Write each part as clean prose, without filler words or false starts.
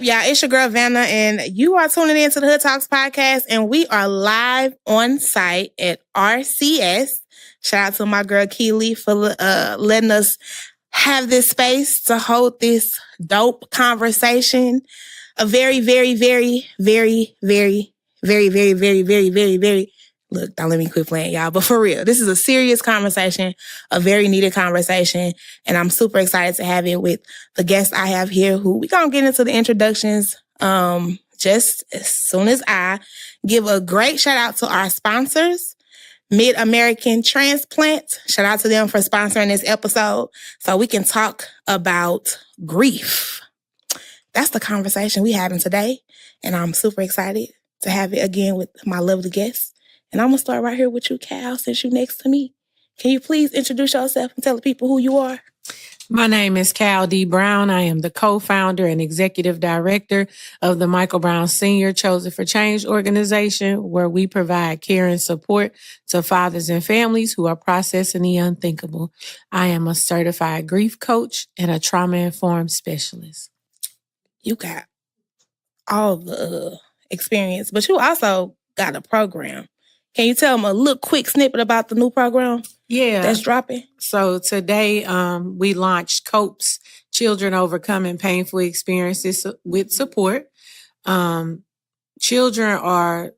up, y'all? It's your girl, Vanna, and you are tuning in to the Hood Talks podcast, and we are live on site at RCS. Shout out to my girl, Keely, for letting us have this space to hold this dope conversation. A very, very, very, very, very, very, very, very, very, very, very, look, don't let me quit playing, y'all. But for real, this is a serious conversation, a very needed conversation. And I'm super excited to have it with the guest I have here, who we going to get into the introductions just as soon as I give a great shout out to our sponsors, Mid-American Transplant. Shout out to them for sponsoring this episode so we can talk about grief. That's the conversation we having today. And I'm super excited to have it again with my lovely guest. And I'm going to start right here with you, Cal, since you're next to me. Can you please introduce yourself and tell the people who you are? My name is Cal D. Brown. I am the co-founder and executive director of the Michael Brown Sr. Chosen for Change organization, where we provide care and support to fathers and families who are processing the unthinkable. I am a certified grief coach and a trauma-informed specialist. You got all the experience, but you also got a program. Can you tell them a little quick snippet about the new program? Yeah. That's dropping? So today we launched COPES, Children Overcoming Painful Experiences with Support. Children are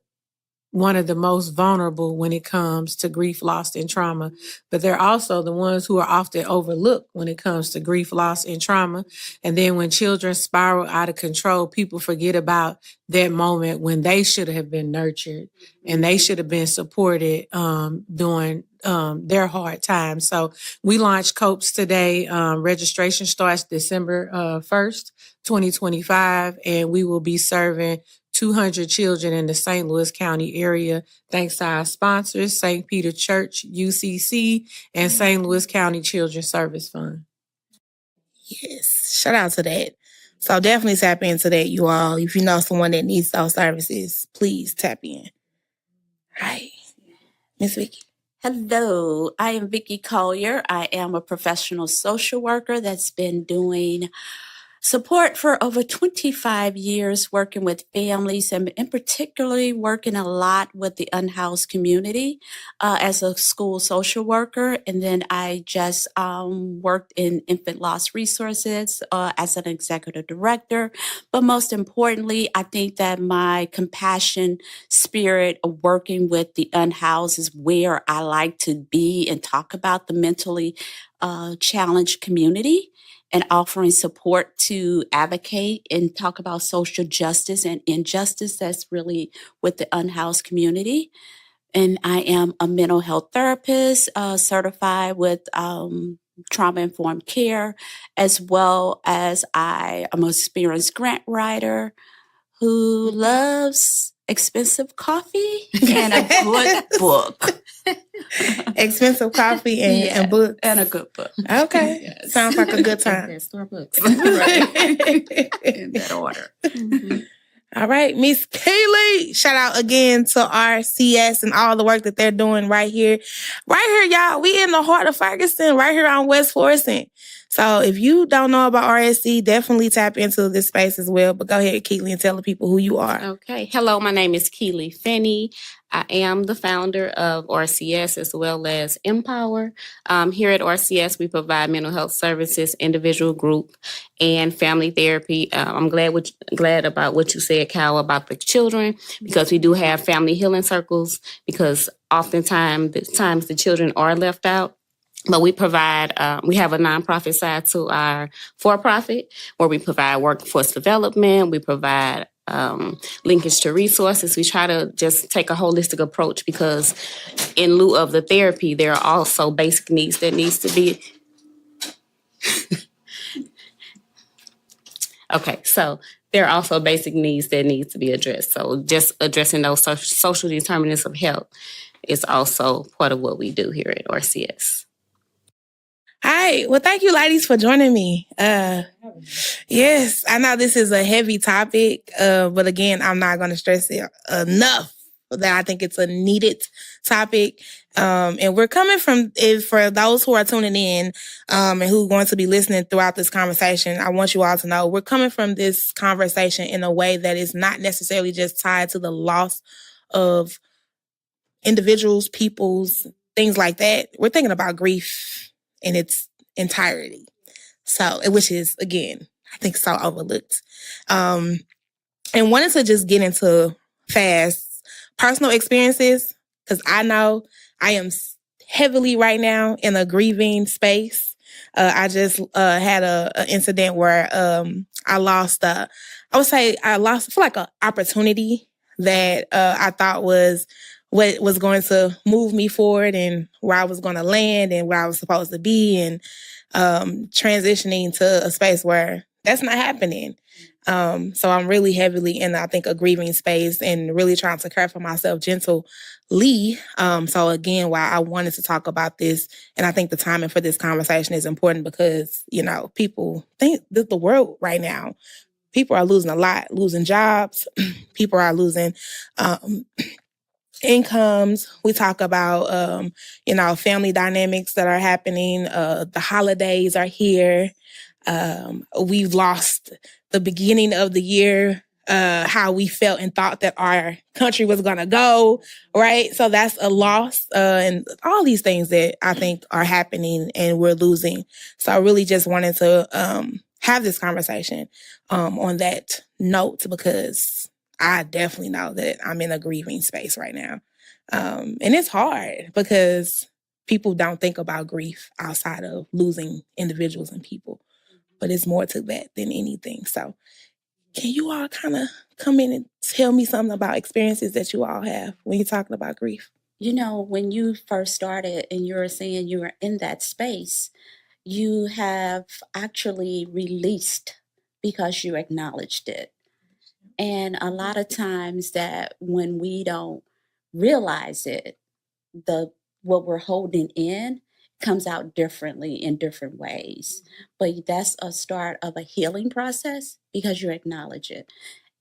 one of the most vulnerable when it comes to grief, loss, and trauma, but they're also the ones who are often overlooked when it comes to grief, loss, and trauma. And then when children spiral out of control, people forget about that moment when they should have been nurtured and they should have been supported during their hard times. So we launched COPES today. Registration starts December 1st, 2025, and we will be serving 200 children in the St. Louis County area, thanks to our sponsors, St. Peter Church, UCC, and St. Louis County Children's Service Fund. Yes, shout out to that. So definitely tap into that, you all. If you know someone that needs those services, please tap in. Hi, Miss Vikki. Hello, I am Vikki Collier. I am a professional social worker that's been doing support for over 25 years, working with families and particularly working a lot with the unhoused community as a school social worker. And then I just worked in infant loss resources as an executive director. But most importantly, I think that my compassion spirit of working with the unhoused is where I like to be and talk about the mentally challenged community, and offering support to advocate and talk about social justice and injustice that's really with the unhoused community. And I am a mental health therapist, certified with trauma-informed care, as well as I am an experienced grant writer who loves expensive coffee and a good book. Expensive coffee and books. And a good book. Okay. Yes. Sounds like a good time. Starbucks. Right. In that order. Mm-hmm. All right, Miss Keely. Shout out again to RCS and all the work that they're doing right here. Right here, y'all. We in the heart of Ferguson, right here on West Florissant. So if you don't know about RSC, definitely tap into this space as well. But go ahead, Keely, and tell the people who you are. Okay. Hello, my name is Keely Finney. I am the founder of RCS as well as Empower. Here at RCS, we provide mental health services, individual, group, and family therapy. I'm glad about what you said, Cal, about the children, because we do have family healing circles, because oftentimes the children are left out. But we provide, we have a nonprofit side to our for-profit where we provide workforce development. We provide linkage to resources. We try to just take a holistic approach because in lieu of the therapy, there are also basic needs that needs to be. Okay, so there are also basic needs that need to be addressed. So just addressing those social determinants of health is also part of what we do here at RCS. Hi. Well, thank you, ladies, for joining me. Yes, I know this is a heavy topic, but again, I'm not going to stress it enough that I think it's a needed topic. And we're coming from, for those who are tuning in and who are going to be listening throughout this conversation, I want you all to know we're coming from this conversation in a way that is not necessarily just tied to the loss of individuals, peoples, things like that. We're thinking about grief in its entirety. So, which is, again, I think so overlooked. And wanted to just get into fast personal experiences, because I know I am heavily right now in a grieving space. I just had an incident where I lost, I feel like an opportunity that I thought was what was going to move me forward and where I was going to land and where I was supposed to be, and transitioning to a space where that's not happening. So I'm really heavily in, I think, a grieving space and really trying to care for myself gently. So again, why I wanted to talk about this, and I think the timing for this conversation is important because, you know, people think that the world right now, people are losing a lot, losing jobs. People are losing incomes. We talk about, family dynamics that are happening. The holidays are here. We've lost the beginning of the year, how we felt and thought that our country was going to go, right? So that's a loss, and all these things that I think are happening and we're losing. So I really just wanted to have this conversation on that note, because I definitely know that I'm in a grieving space right now. And it's hard because people don't think about grief outside of losing individuals and people. But it's more to that than anything. So can you all kind of come in and tell me something about experiences that you all have when you're talking about grief? You know, when you first started and you were saying you were in that space, you have actually released because you acknowledged it. And a lot of times that when we don't realize it, what we're holding in comes out differently in different ways. But that's a start of a healing process because you acknowledge it.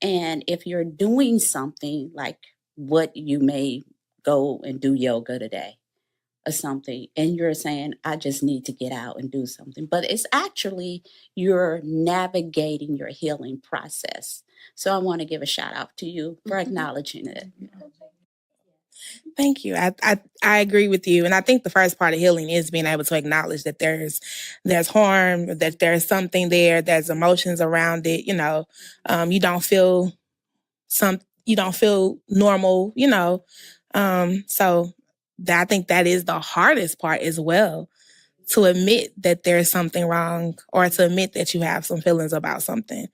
And if you're doing something like what you may go and do yoga today or something, and you're saying, I just need to get out and do something, but it's actually you're navigating your healing process. So I want to give a shout out to you for acknowledging it. Thank you. I agree with you. And I think the first part of healing is being able to acknowledge that there's harm, that there's something there, there's emotions around it. You know, you don't feel normal, you know. So I think that is the hardest part as well, to admit that there's something wrong or to admit that you have some feelings about something,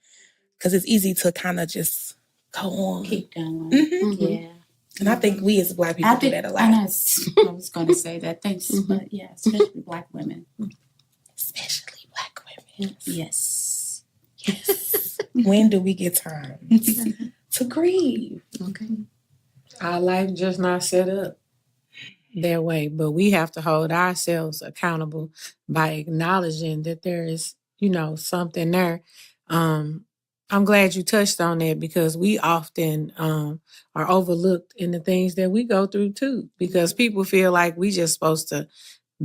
because it's easy to kind of just go on. Keep going. Mm-hmm. Yeah. And I think we as Black people do that a lot. I was going to say that. Thanks. But yeah, especially Black women. Especially Black women. Yes. Yes. When do we get time to grieve? Okay. Our life just not set up that way, but we have to hold ourselves accountable by acknowledging that there is, something there. I'm glad you touched on that, because we often are overlooked in the things that we go through too, because people feel like we just supposed to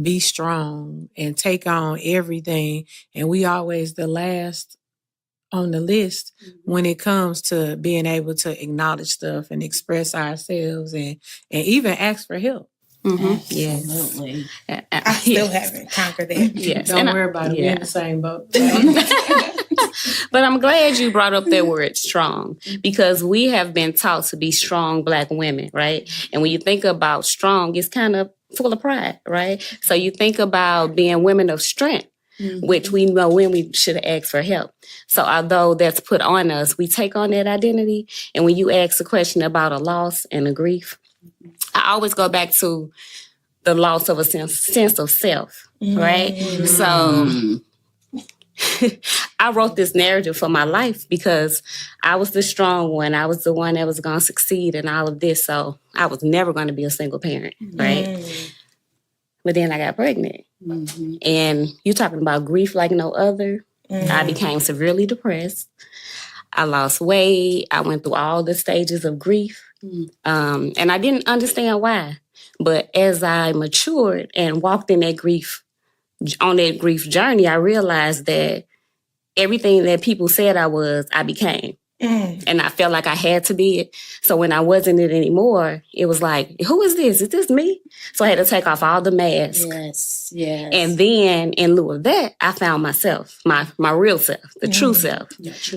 be strong and take on everything, and we always the last on the list when it comes to being able to acknowledge stuff and express ourselves and even ask for help. Mm-hmm. Absolutely. Yes. I still haven't conquered that. Yes. Don't worry about it. We're in the same boat. But I'm glad you brought up that word strong, because we have been taught to be strong Black women, right? And when you think about strong, it's kind of full of pride, right? So you think about being women of strength, which we know when we should ask for help. So although that's put on us, we take on that identity. And when you ask a question about a loss and a grief, I always go back to the loss of a sense of self, right? So I wrote this narrative for my life because I was the strong one. I was the one that was going to succeed in all of this. So I was never going to be a single parent, right? But then I got pregnant. And you're talking about grief like no other. I became severely depressed. I lost weight. I went through all the stages of grief, And I didn't understand why. But as I matured and walked in that grief, on that grief journey, I realized that everything that people said I was, I became. And I felt like I had to be it. So when I wasn't it anymore, it was like, who is this? Is this me? So I had to take off all the masks. Yes. And then in lieu of that, I found myself, my real self, the true self.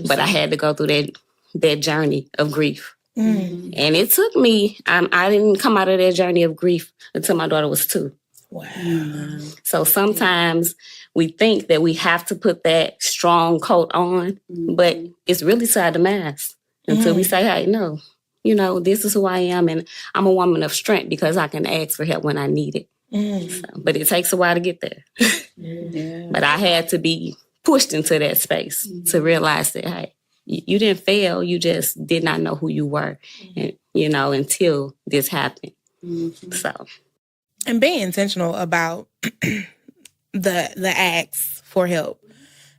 But I had to go through that journey of grief. And it took me, I didn't come out of that journey of grief until my daughter was 2. Wow. So sometimes we think that we have to put that strong coat on, but it's really inside the mask until we say, hey, no, this is who I am, and I'm a woman of strength because I can ask for help when I need it. So, but it takes a while to get there. But I had to be pushed into that space to realize that, hey, you didn't fail, you just did not know who you were, and until this happened. So. And being intentional about the acts for help.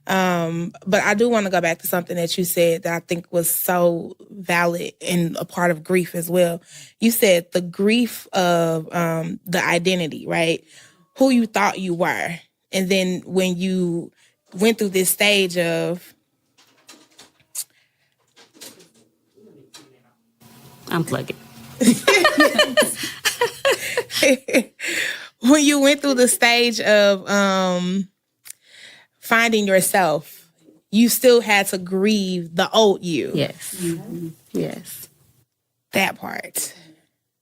But I do want to go back to something that you said that I think was so valid and a part of grief as well. You said the grief of the identity, right? Who you thought you were. And then when you went through this stage of... Unplug it. When you went through the stage of finding yourself, you still had to grieve the old you. Yes. Yes. That part.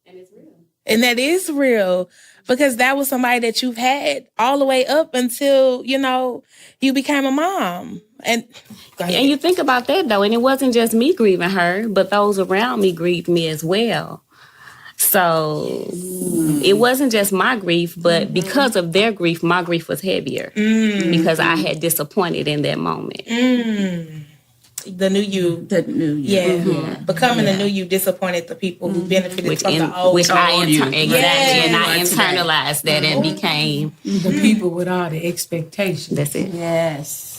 And it's real. And that is real because that was somebody that you've had all the way up until, you became a mom. And you think about that, though, and it wasn't just me grieving her, but those around me grieved me as well. So it wasn't just my grief, but because of their grief, my grief was heavier because I had disappointed in that moment. The new you. Becoming the new you disappointed the people who benefited from the old you. And I internalized that and became the people with all the expectations. That's it. Yes.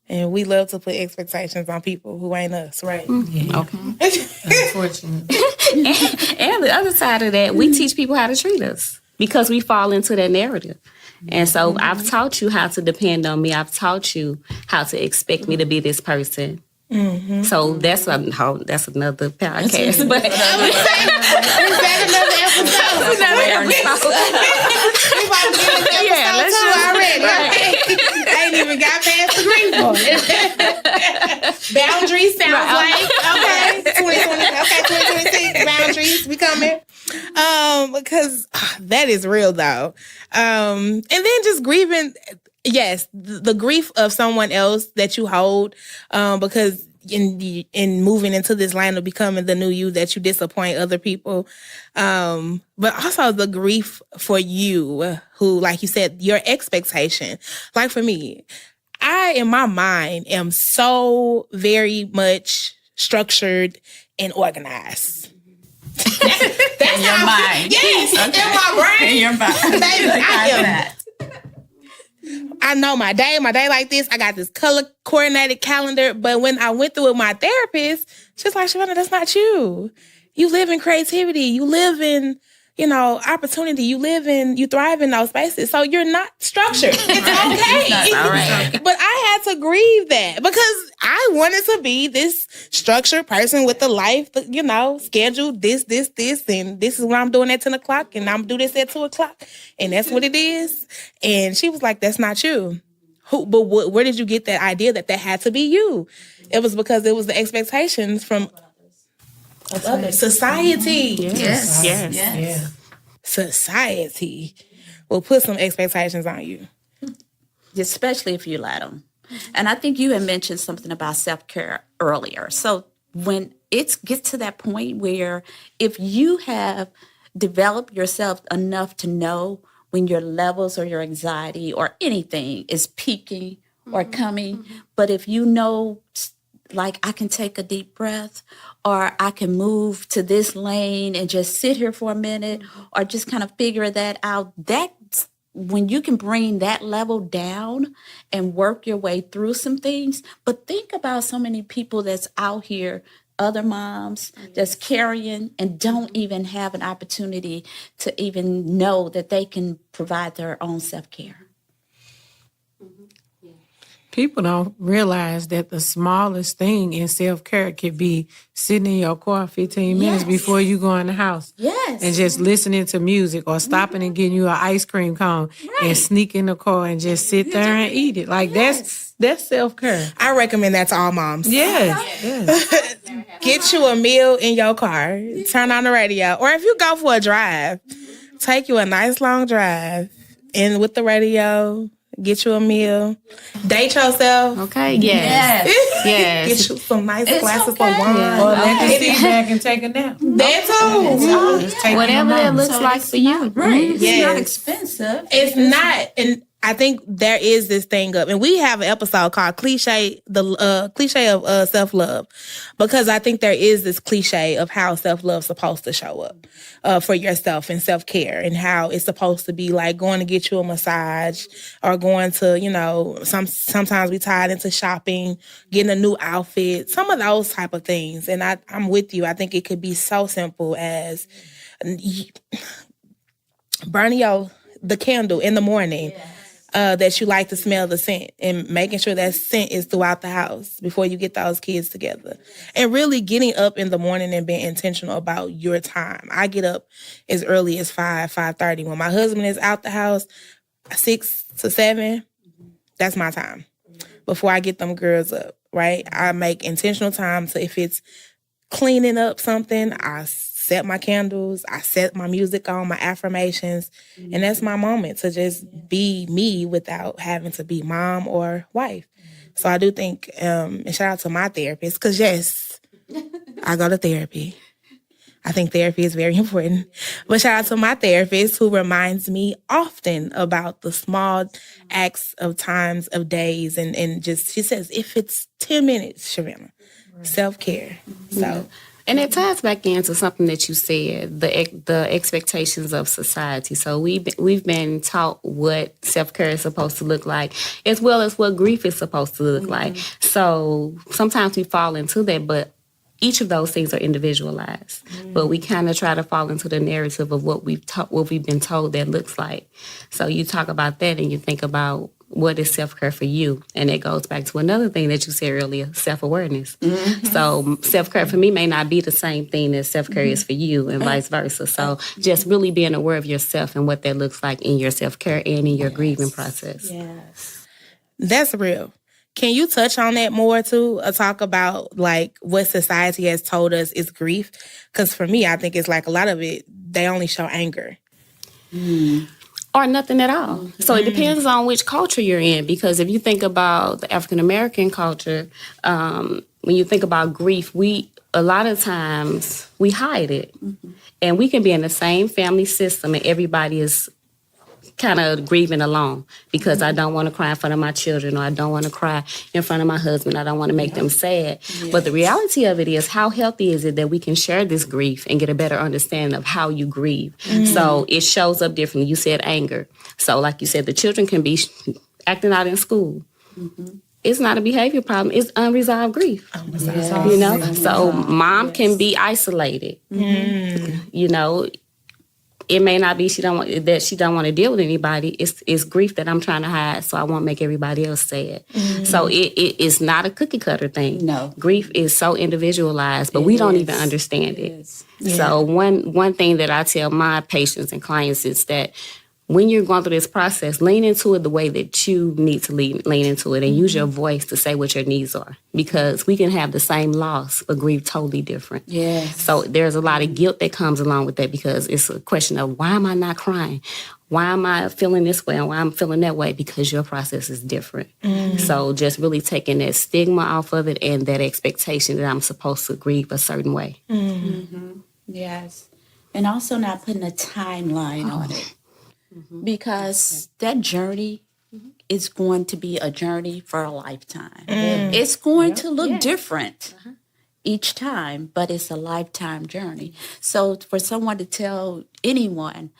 And we love to put expectations on people who ain't us, right? Yeah. Okay. Unfortunately. And the other side of that, we teach people how to treat us because we fall into that narrative. And so I've taught you how to depend on me. I've taught you how to expect me to be this person. So that's another podcast. But I ain't even got past the grief part. Boundaries sounds like okay. 2026 boundaries. We coming. Because that is real though. And then just grieving. Yes, the grief of someone else that you hold, because in moving into this line of becoming the new you, that you disappoint other people, but also the grief for you, who, like you said, your expectation. Like for me, I in my mind am so very much structured and organized. That's in your mind. Yes, in my brain. In your mind. Baby, I am. I know my day like this. I got this color coordinated calendar. But when I went through with my therapist, she's like, Savannah, that's not you. You live in creativity. You live in, opportunity. You thrive in those spaces. So you're not structured. It's okay. All right. But I had to grieve that because I wanted to be this structured person with a life, scheduled this, and this is what I'm doing at 10 o'clock, and I'm do this at 2 o'clock, and that's what it is. And she was like, that's not you. Where did you get that idea that had to be you? It was because it was the expectations from others. Society. Yes. Society will put some expectations on you. Especially if you let them. And I think you had mentioned something about self-care earlier. So when it gets to that point where if you have developed yourself enough to know when your levels or your anxiety or anything is peaking or coming, but if you know, like, I can take a deep breath, or I can move to this lane and just sit here for a minute, or just kind of figure that out, that's when you can bring that level down and work your way through some things. But think about so many people that's out here other moms that's carrying and don't even have an opportunity to even know that they can provide their own self-care. People don't realize that the smallest thing in self-care could be sitting in your car 15 minutes before you go in the house. Yes. And just listening to music or stopping and getting you an ice cream cone and sneak in the car and just sit there and eat it. Like that's self-care. I recommend that to all moms. Yes. Get you a meal in your car. Turn on the radio. Or if you go for a drive, take you a nice long drive. And with the radio, get you a meal. Date yourself. Okay. Yes. Yes. Get you some nice glasses of wine. Or let you sit back and take a nap. That too. Whatever that looks like for you. Right. It's Yes. not expensive. It's not. And I think there is this thing up, and we have an episode called cliche of self-love, because I think there is this cliche of how self-love's supposed to show up for yourself and self-care, and how it's supposed to be like going to get you a massage or going to, sometimes we tie it into shopping, getting a new outfit, some of those type of things. And I'm with you. I think it could be so simple as burning the candle in the morning. That you like to smell the scent, and making sure that scent is throughout the house before you get those kids together. And really getting up in the morning and being intentional about your time. I get up as early as 5:30. When my husband is out the house, 6 to 7, that's my time. Before I get them girls up, right? I make intentional time. So if it's cleaning up something, I set my candles, I set my music on, my affirmations, and that's my moment to just be me without having to be mom or wife. So I do think, and shout out to my therapist, because yes, I go to therapy. I think therapy is very important. But shout out to my therapist, who reminds me often about the small acts of times, of days, and just, she says, if it's 10 minutes, Savannah, self-care. So. And it ties back into something that you said, the expectations of society. So we've been taught what self-care is supposed to look like, as well as what grief is supposed to look like. So sometimes we fall into that, but each of those things are individualized. But we kind of try to fall into the narrative of what we've been told that looks like. So you talk about that, and you think about what is self-care for you? And it goes back to another thing that you said earlier, self-awareness. So self-care for me may not be the same thing that self-care is for you, and vice versa. So just really being aware of yourself and what that looks like in your self-care and in your grieving process. Yes. That's real. Can you touch on that more too? Talk about like what society has told us is grief? Because for me, I think it's like a lot of it, they only show anger. Or nothing at all. So it depends on which culture you're in, because if you think about the African American culture, when you think about grief, a lot of times we hide it. And we can be in the same family system and everybody is kind of grieving alone because I don't want to cry in front of my children, or I don't want to cry in front of my husband. I don't want to make them sad. But the reality of it is, how healthy is it that we can share this grief and get a better understanding of how you grieve? So it shows up differently. You said anger. So like you said, the children can be acting out in school. It's not a behavior problem. It's unresolved grief. So mom can be isolated. It may not be she don't want to deal with anybody. It's grief that I'm trying to hide, so I won't make everybody else sad. So it is not a cookie cutter thing. No, grief is so individualized, but we don't even understand it. So one thing that I tell my patients and clients is that when you're going through this process, lean into it the way that you need to lean into it, and use your voice to say what your needs are. Because we can have the same loss, but grieve totally different. So there's a lot of guilt that comes along with that, because it's a question of, why am I not crying? Why am I feeling this way and why I'm feeling that way? Because your process is different. So just really taking that stigma off of it and that expectation that I'm supposed to grieve a certain way. Yes. And also not putting a timeline on it. Because that journey is going to be a journey for a lifetime. It's going to look different each time, but it's a lifetime journey. So for someone to tell anyone,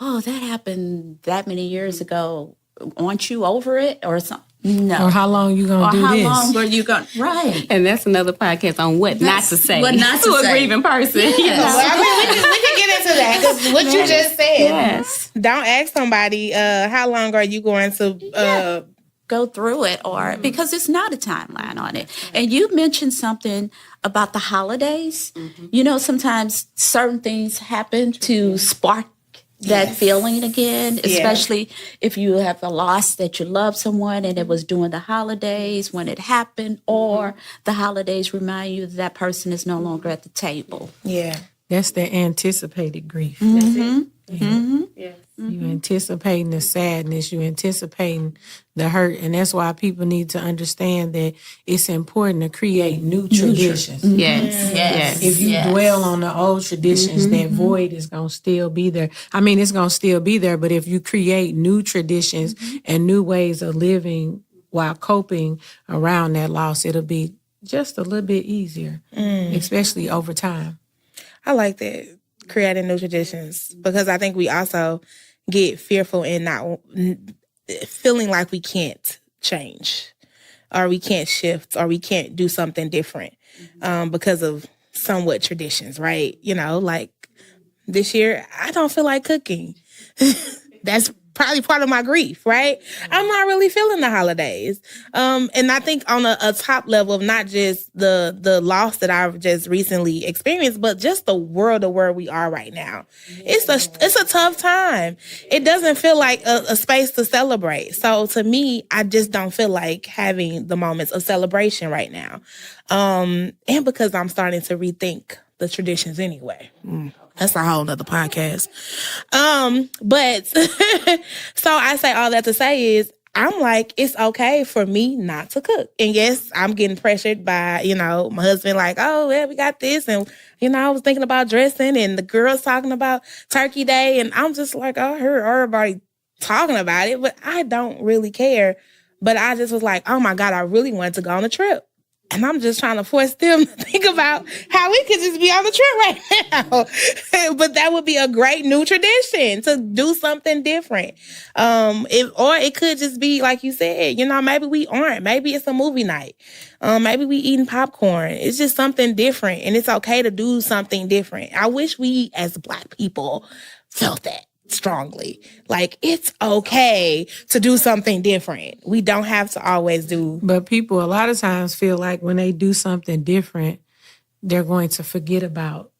oh, that happened that many years ago, aren't you over it or something? No. Or how long you gonna Or do how this? long are you going? Right. And that's another podcast on what not to say. What not to a say. grieving person. Yes. You know? Well, I mean, we can get into that because what you just said. Yes. Don't ask somebody how long are you going to go through it, or because it's not a timeline on it. And you mentioned something about the holidays. You know, sometimes certain things happen to spark that feeling again, especially if you have a loss that you love someone and it was during the holidays when it happened, or the holidays remind you that person is no longer at the table. Yeah. That's the anticipated grief. Mm-hmm. Yes. You anticipating the sadness, you anticipating the hurt, and that's why people need to understand that it's important to create new traditions. Yes. If you dwell on the old traditions, that void is going to still be there. I mean, it's going to still be there, but if you create new traditions and new ways of living while coping around that loss, it'll be just a little bit easier, especially over time. I like that, creating new traditions, because I think we also get fearful in not feeling like we can't change or we can't shift or we can't do something different because of somewhat traditions, right? You know, like this year, I don't feel like cooking. That's probably part of my grief, right? I'm not really feeling the holidays. And I think on a top level of not just the loss that I've just recently experienced, but just the world of where we are right now. It's a tough time. It doesn't feel like a space to celebrate. So to me, I just don't feel like having the moments of celebration right now. And because I'm starting to rethink the traditions anyway. That's a whole nother podcast. But so I say all that to say is I'm like, it's okay for me not to cook. And yes, I'm getting pressured by, you know, my husband like, oh, yeah, we got this. And, you know, I was thinking about dressing and the girls talking about Turkey Day. And I'm just like, I heard everybody talking about it, but I don't really care. But I just was like, oh my God, I really wanted to go on a trip. And I'm just trying to force them to think about how we could just be on the trip right now. But that would be a great new tradition to do something different. Or it could just be, like you said, you know, maybe we aren't. Maybe it's a movie night. Maybe we eating popcorn. It's just something different. And it's okay to do something different. I wish we as Black people felt that strongly. Like, it's okay to do something different. We don't have to always do. But people a lot of times feel like when they do something different, they're going to forget about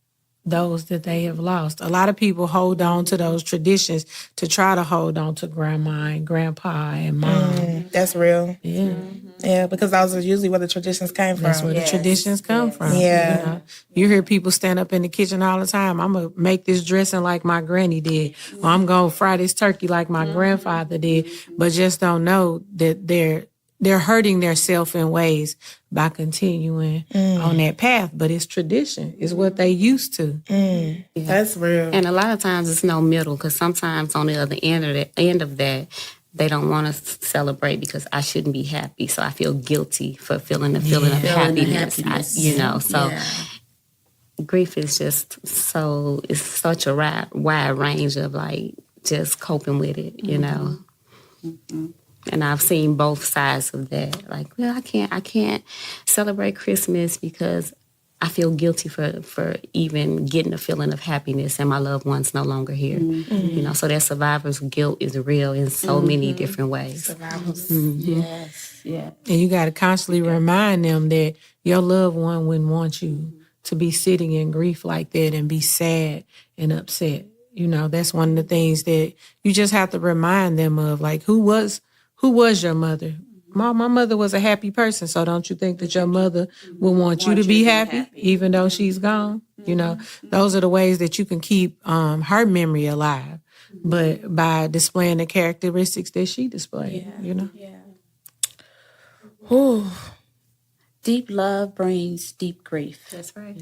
those that they have lost. A lot of people hold on to those traditions to try to hold on to grandma and grandpa and mom. That's real. Yeah. Yeah, because those are usually where the traditions came from. That's where the traditions come from. Yeah. You know? You hear people stand up in the kitchen all the time. I'm going to make this dressing like my granny did. Or I'm going to fry this turkey like my grandfather did. But just don't know that they're hurting themselves in ways by continuing on that path. But it's tradition. It's what they used to. That's real. And a lot of times it's no middle, because sometimes on the other end of that, they don't want to celebrate because I shouldn't be happy. So I feel guilty for feeling the feeling of happiness. Grief is just it's such a wide range of like just coping with it, you know. And I've seen both sides of that. Like, well, I can't celebrate Christmas because I feel guilty for even getting a feeling of happiness and my loved one's no longer here. You know, so that survivor's guilt is real in so many different ways. Survivors. Yes, yeah. And you got to constantly remind them that your loved one wouldn't want you to be sitting in grief like that and be sad and upset. You know, that's one of the things that you just have to remind them of. Like, who was your mother? My mother was a happy person, so don't you think that your mother would want you to be happy, even though she's gone? You know, those are the ways that you can keep her memory alive, but by displaying the characteristics that she displayed, you know? Ooh. Deep love brings deep grief. That's right.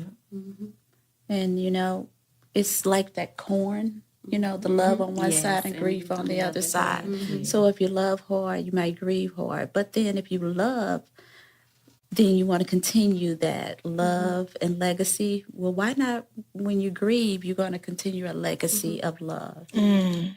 And, you know, it's like that corn. You know, the love on one side and grief on the other side. So if you love hard, you might grieve hard. But then if you love, then you want to continue that love and legacy. Well, why not when you grieve, you're going to continue a legacy of love? You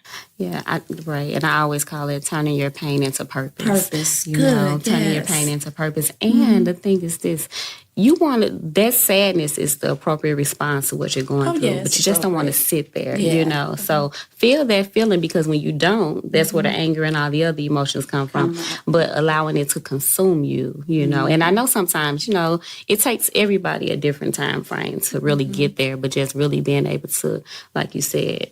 Right. And I always call it turning your pain into purpose. You Good. know, turning your pain into purpose. And the thing is this, that sadness is the appropriate response to what you're going through. But you just don't want to sit there, you know. So feel that feeling, because when you don't, that's where the anger and all the other emotions come from. But allowing it to consume you, you know. And I know sometimes, you know, it takes everybody a different time frame to really get there. But just really being able to, like you said,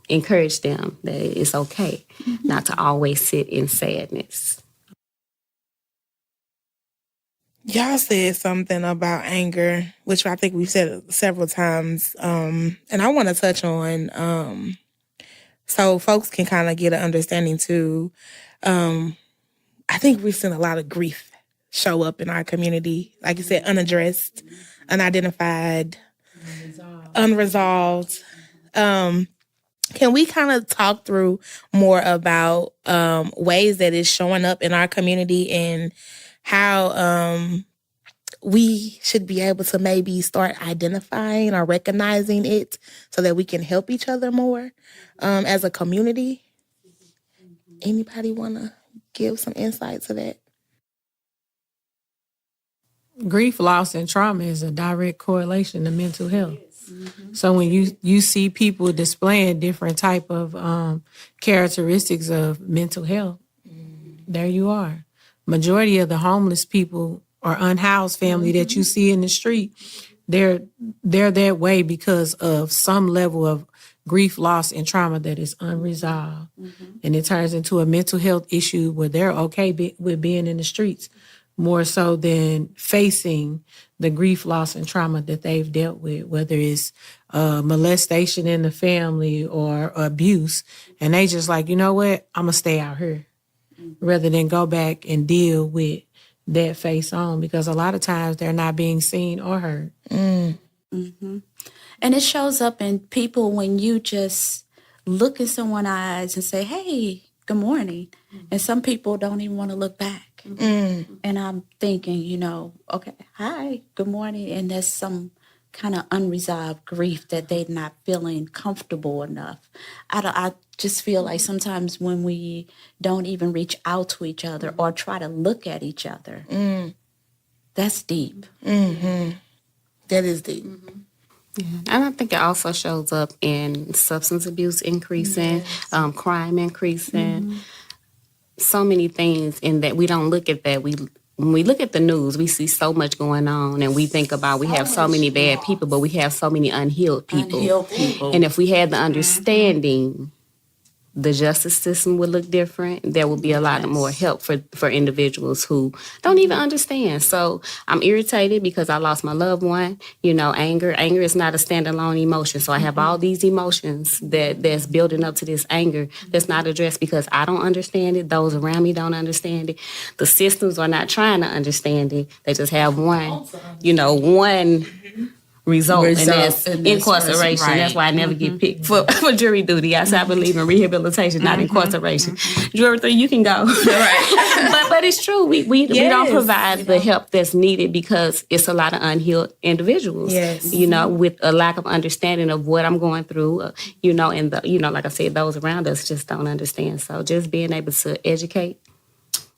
encourage them that it's okay not to always sit in sadness. Y'all said something about anger, which I think we've said several times. And I want to touch on, so folks can kind of get an understanding too. I think we've seen a lot of grief show up in our community. Like you said, unaddressed, unidentified, unresolved. Can we kind of talk through more about ways that it's showing up in our community and how we should be able to maybe start identifying or recognizing it so that we can help each other more as a community? Anybody want to give some insight to that? Grief, loss, and trauma is a direct correlation to mental health. So when you see people displaying different type of characteristics of mental health, there you are. Majority of the homeless people or unhoused family that you see in the street, they're that way because of some level of grief, loss, and trauma that is unresolved. And it turns into a mental health issue where they're okay with being in the streets, more so than facing the grief, loss, and trauma that they've dealt with, whether it's molestation in the family or abuse. And they just like, you know what, I'm going to stay out here rather than go back and deal with that face on, because a lot of times they're not being seen or heard. And it shows up in people when you just look in someone's eyes and say, hey, good morning. And some people don't even want to look back. And I'm thinking, you know, okay, hi, good morning. And there's some kind of unresolved grief that they're not feeling comfortable enough. I just feel like sometimes when we don't even reach out to each other or try to look at each other, that's deep. That is deep. Yeah. And I think it also shows up in substance abuse increasing, crime increasing, so many things in that we don't look at that. When we look at the news, we see so much going on, and we think about we have so many bad people, but we have so many unhealed people. And if we had the understanding, the justice system would look different. There would be a lot more help for individuals who don't even understand. So I'm irritated because I lost my loved one. You know, anger is not a standalone emotion. So I have all these emotions that's building up to this anger that's not addressed because I don't understand it. Those around me don't understand it. The systems are not trying to understand it. They just have one result, and that's incarceration. Right. That's why I never get picked for jury duty. I believe in rehabilitation, not incarceration. Jury 3, you can go. Right. but it's true. We don't provide the help that's needed because it's a lot of unhealed individuals. Yes. You know, with a lack of understanding of what I'm going through. You know, and like I said, those around us just don't understand. So just being able to educate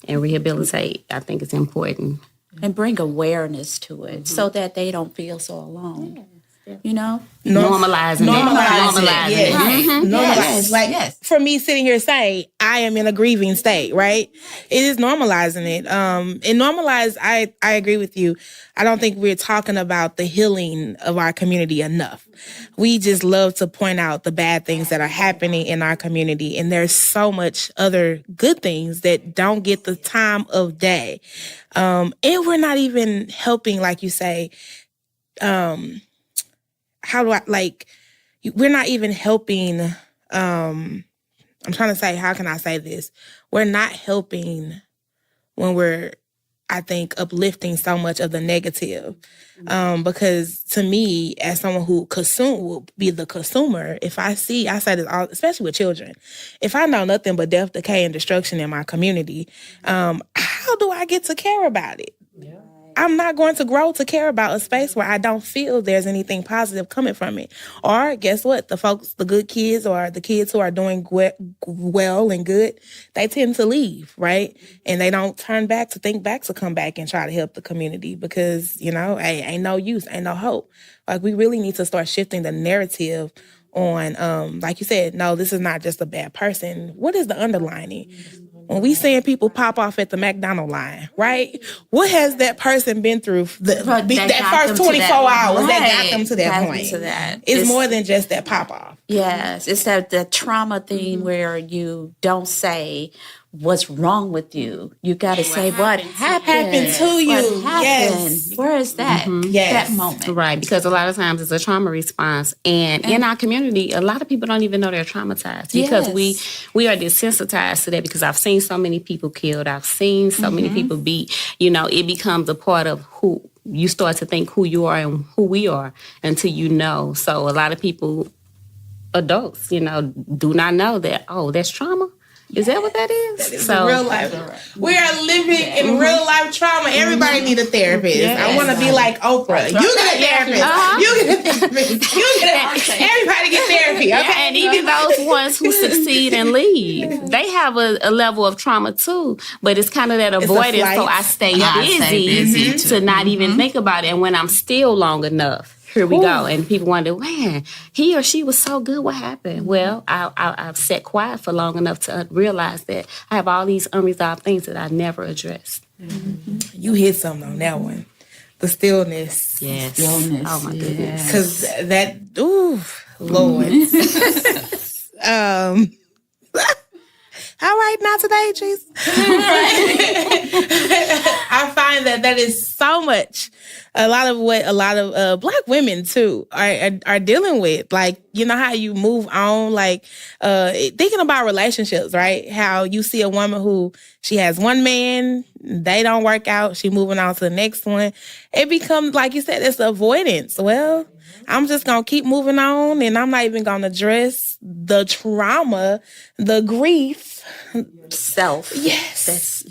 and rehabilitate, I think is important. And bring awareness to it so that they don't feel so alone. You know? Normalizing it. Yes. Normalize. Like, for me sitting here saying, I am in a grieving state, right? It is normalizing it. And normalize, I agree with you. I don't think we're talking about the healing of our community enough. We just love to point out the bad things that are happening in our community. And there's so much other good things that don't get the time of day. And we're not even helping, like you say, we're not even helping, I'm trying to say, how can I say this? We're not helping when we're, I think, uplifting so much of the negative. Because to me, as someone who will be the consumer, if I say this all, especially with children, if I know nothing but death, decay, and destruction in my community, how do I get to care about it? I'm not going to grow to care about a space where I don't feel there's anything positive coming from it. Or guess what? The good kids or the kids who are doing well and good, they tend to leave, right? And they don't turn back to think back to come back and try to help the community because, ain't no use, ain't no hope. Like, we really need to start shifting the narrative on, like you said, no, this is not just a bad person. What is the underlining? When we seeing people pop off at the McDonald's line, right? What has that person been through that first 24 hours that got them to that point? It's more than just that pop off. Yes, it's that trauma thing where you don't say what's wrong with you. You got to say what happened to you. What happened? Yes. Where is that? Yes. That moment. Right, because a lot of times it's a trauma response. And in our community, a lot of people don't even know they're traumatized because we are desensitized to that because I've seen so many people killed. I've seen so many people beat. It becomes a part of who you start to think who you are and who we are until you know. So a lot of people, adults, do not know that, that's trauma. Is that what that is? That is real life. We are living in real life trauma. Everybody need a therapist. Yes. I want to be like Oprah. You get a therapist. You get a therapist. Everybody get therapy. Okay? And even those ones who succeed and leave, they have a level of trauma too. But it's kind of that avoidance. So I stay busy to not even think about it. And when I'm still long enough, here we go. And people wonder, man, he or she was so good. What happened? Well, I've sat quiet for long enough to realize that I have all these unresolved things that I never addressed. You hit something on that one. The stillness. Yes. Stillness. Oh, my goodness. Because that, Lord. All right, not today, Jesus. I find that is so much. A lot of what Black women too are dealing with. Like, how you move on, like thinking about relationships, right? How you see a woman who she has one man, they don't work out, she moving on to the next one. It becomes, like you said, it's avoidance. Well, I'm just going to keep moving on and I'm not even going to address the trauma, the grief. Self. Yes.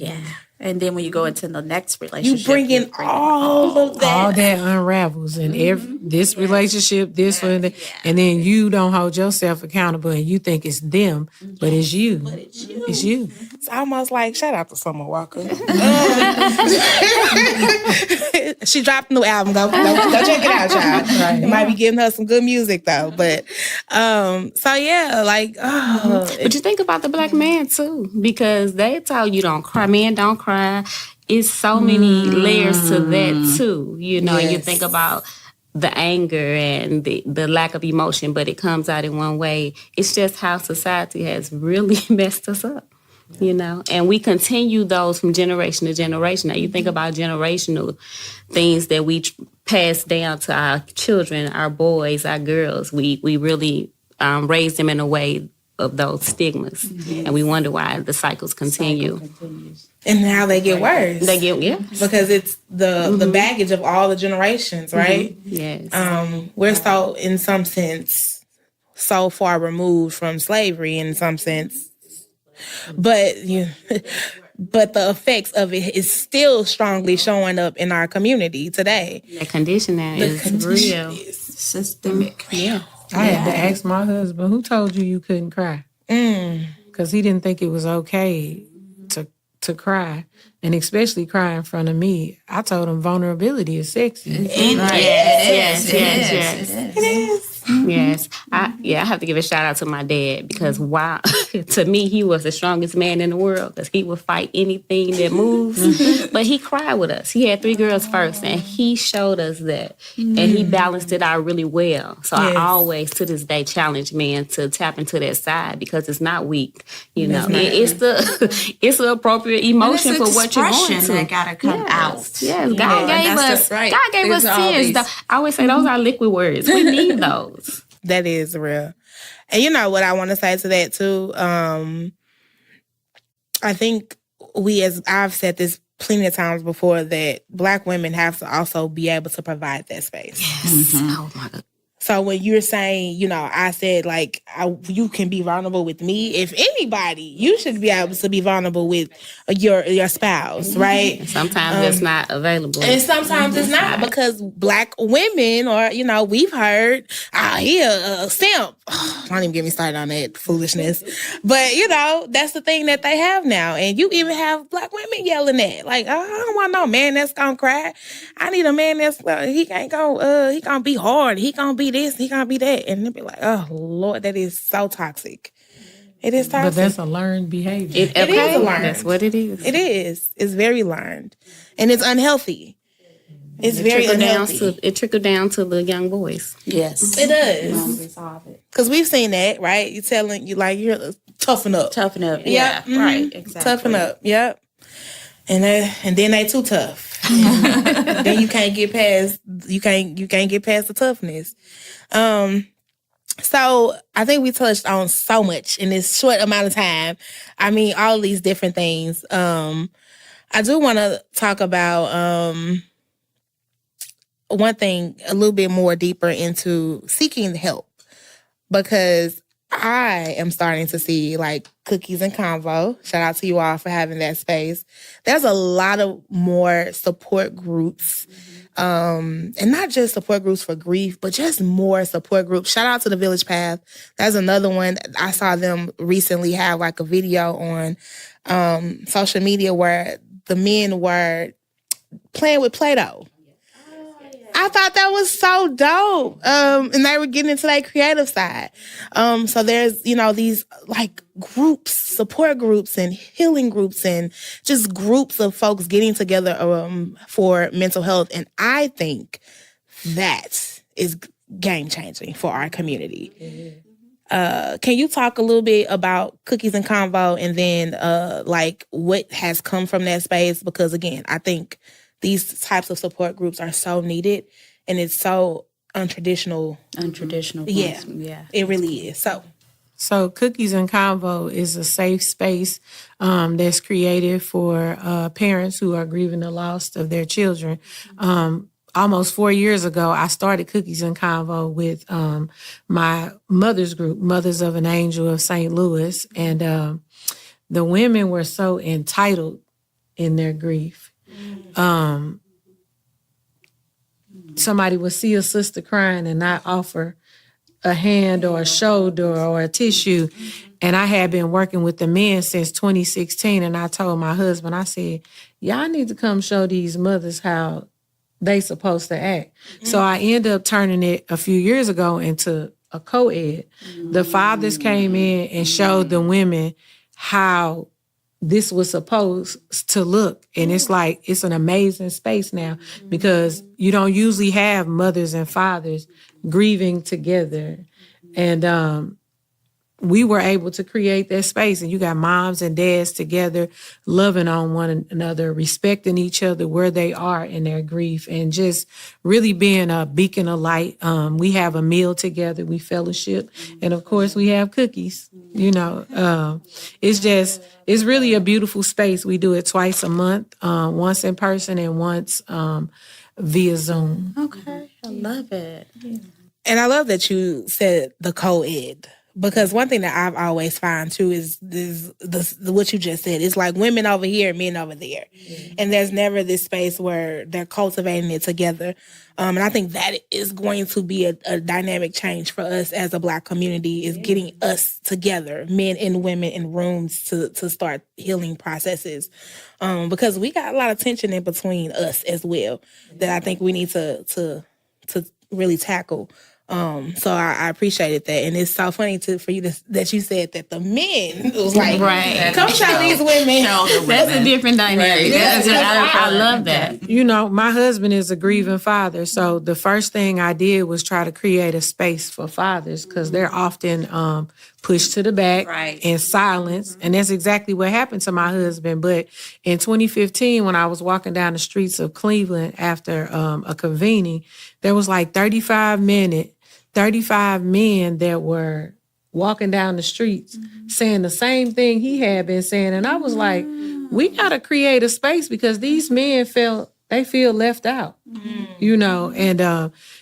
And then when you go into the next relationship, you bring in all of that. All that unravels in this relationship, this one, and then you don't hold yourself accountable and you think it's them, but it's you. It's you. It's almost like, shout out to Summer Walker. She dropped a new album. Go check it out, child. Right. It might be giving her some good music though. But but you think about the Black man too, because they tell you don't cry, men don't cry. It's so many layers to that too, and you think about the anger and the lack of emotion, but it comes out in one way. It's just how society has really messed us up. And we continue those from generation to generation. Now, you think about generational things that we pass down to our children, our boys, our girls. We really raise them in a way of those stigmas. Yes. And we wonder why the cycles continue. And how they get worse. Because it's the baggage of all the generations, right? Yes. We're so, in some sense, so far removed from slavery in some sense. But but the effects of it is still strongly showing up in our community today. The conditioning is real. Systemic. Yeah. I had to ask my husband, who told you couldn't cry? Because he didn't think it was okay to cry, and especially cry in front of me. I told him vulnerability is sexy. Yes. It is. Yes. I have to give a shout out to my dad because to me, he was the strongest man in the world because he would fight anything that moves. But he cried with us. He had 3 girls first and he showed us that. And he balanced it out really well. So I always, to this day, challenge men to tap into that side because it's not weak. It's the appropriate emotion for what you're going through. That gotta come out. Yes, God gave us tears. I always say those are liquid words. We need those. That is real. And you know what I want to say to that too? I think I've said this plenty of times before, that Black women have to also be able to provide that space. Yes. Oh my God. So when you're saying, you know, I said like you can be vulnerable with me. If anybody, you should be able to be vulnerable with your spouse, right? Sometimes it's not available, and sometimes it's not because Black women, or you know, we've heard, he a simp. Don't even get me started on that foolishness. But you know, that's the thing that they have now, and you even have Black women yelling at like, I don't want no man that's gonna cry. I need a man that's he can't go. He gonna be hard. He gonna be this. He gonna be that. And they'll be like, oh Lord, that is so toxic. It is toxic. But that's a learned behavior. It is a learned. That's what it is. It is. It's very learned, and it's unhealthy. It's very unhealthy. It trickled down to the young boys. Yes. It does. Because we've seen that, right? You telling you like you're toughen up. Toughen up. Yeah. Yeah. Right. Exactly. Toughen up. Yep. And then they too tough. Then you can't get past the toughness. So I think we touched on so much in this short amount of time. I mean, all these different things. I do want to talk about one thing a little bit more deeper into seeking help, because I am starting to see like Cookies and Convo. Shout out to you all for having that space. There's a lot of more support groups. And not just support groups for grief, but just more support groups. Shout out to the Village Path. That's another one. I saw them recently have like a video on social media where the men were playing with Play-Doh. I thought that was so dope. And they were getting into that creative side. So there's, you know, these like groups, support groups and healing groups and just groups of folks getting together for mental health. And I think that is game changing for our community. Can you talk a little bit about Cookies and Convo and then like what has come from that space? Because again, I think these types of support groups are so needed, and it's so untraditional. Yeah, it really is. So Cookies and Convo is a safe space that's created for parents who are grieving the loss of their children. Almost 4 years ago, I started Cookies and Convo with my mother's group, Mothers of an Angel of St. Louis. And the women were so entitled in their grief. Somebody would see a sister crying and not offer a hand or a shoulder or a tissue. And I had been working with the men since 2016. And I told my husband, I said, y'all need to come show these mothers how they supposed to act. So I ended up turning it a few years ago into a co-ed. The fathers came in and showed the women how this was supposed to look. And it's like, it's an amazing space now because you don't usually have mothers and fathers grieving together. And we were able to create that space, and you got moms and dads together, loving on one another, respecting each other where they are in their grief, and just really being a beacon of light. We have a meal together, we fellowship, and of course we have cookies. You know, it's really a beautiful space. We do it twice a month, once in person and once via Zoom. Okay, I love it. Yeah. And I love that you said the co-ed. Because one thing that I've always found too is what you just said. It's like women over here, men over there. Mm-hmm. And there's never this space where they're cultivating it together. And I think that is going to be a dynamic change for us as a Black community, is getting us together, men and women in rooms to start healing processes. Because we got a lot of tension in between us as well that I think we need to really tackle. So I appreciated that, and it's so funny for you that you said that the men was like, right, come show these women. That's a different dynamic. Right. I love that. You know, my husband is a grieving father, so the first thing I did was try to create a space for fathers because they're often pushed to the back in silence, and that's exactly what happened to my husband. But in 2015, when I was walking down the streets of Cleveland after a convening, there was like 35 men that were walking down the streets saying the same thing he had been saying. And I was like, we got to create a space because these men feel left out. you know. And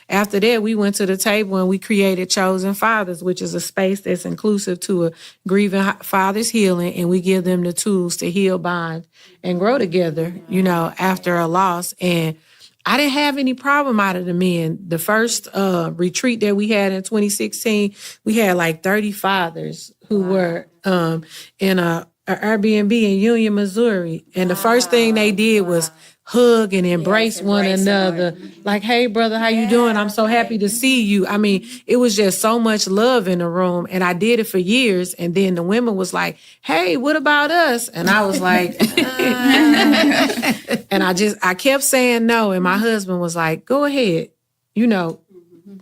after that, we went to the table and we created Chosen Fathers, which is a space that's inclusive to a grieving father's healing, and we give them the tools to heal, bond, and grow together, you know, after a loss. And I didn't have any problem out of the men. The first retreat that we had in 2016, we had like 30 fathers who were in a Airbnb in Union, Missouri. And the first thing they did was hug and embrace one another. Like, hey, brother, how you doing? I'm so happy to see you. I mean, it was just so much love in the room. And I did it for years. And then the women was like, hey, what about us? And I was like, and I kept saying no. And my husband was like, go ahead, you know,